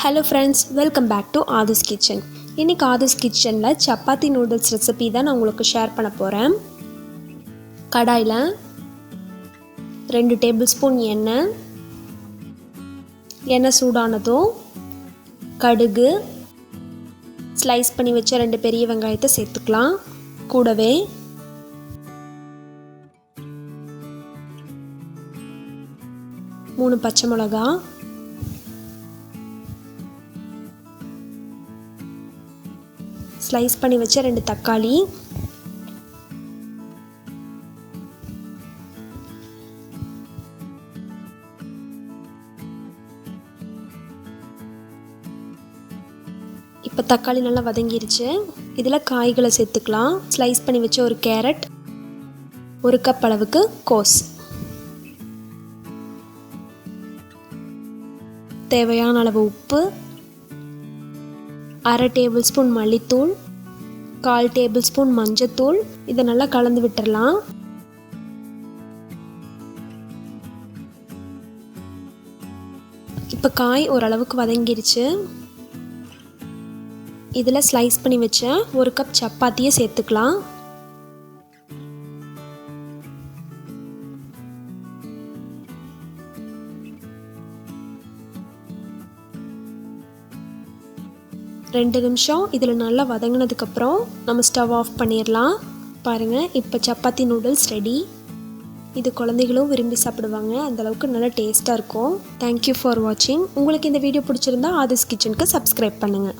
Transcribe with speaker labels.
Speaker 1: Hello friends, welcome back to Adus Kitchen. இன்னைக்கு Adus Kitchenல chapati noodles recipe தான் நான் உங்களுக்கு ஷேர் பண்ண போறேன். கடாயில 2 டேபிள்ஸ்பூன் எண்ணெய் சூடானதும் கடுகு ஸ்லைஸ் பண்ணி வச்ச 2 பெரிய வெங்காயத்தை சேர்த்துக்கலாம். கூடவே மூணு பச்சை மிளகாய், ஸ்லைஸ் பண்ணி வச்ச 2 தக்காளி, இப்போ தக்காளி நல்லா வதங்கிருச்சு. இதில் காய்களை சேர்த்துக்கலாம். ஸ்லைஸ் பண்ணி வச்ச ஒரு கேரட், 1 கப் அளவுக்கு கோஸ், தேவையான அளவு உப்பு, 1/2 டேபிள் ஸ்பூன் மல்லித்தூள், 1/4 டேபிள் ஸ்பூன் மஞ்சத்தூள். இதை நல்லா கலந்து விட்டுறலாம். இப்போ காய் ஓரளவுக்கு வதங்கிருச்சு. இதில் ஸ்லைஸ் பண்ணி வச்ச 1 கப் சப்பாத்தியை சேர்த்துக்கலாம். ரெண்டு நிமிஷம் இதில் நல்லா வதங்கினதுக்கப்புறம் நம்ம ஸ்டவ் ஆஃப் பண்ணிடலாம். பாருங்கள், இப்போ சப்பாத்தி நூடுல்ஸ் ரெடி. இது குழந்தைகளும் விரும்பி சாப்பிடுவாங்க. அந்தளவுக்கு நல்லா டேஸ்ட்டாக இருக்கும். தேங்க்யூ ஃபார் வாட்சிங். உங்களுக்கு இந்த வீடியோ பிடிச்சிருந்தா ஆதிஸ் கிச்சனுக்கு சப்ஸ்கிரைப் பண்ணுங்கள்.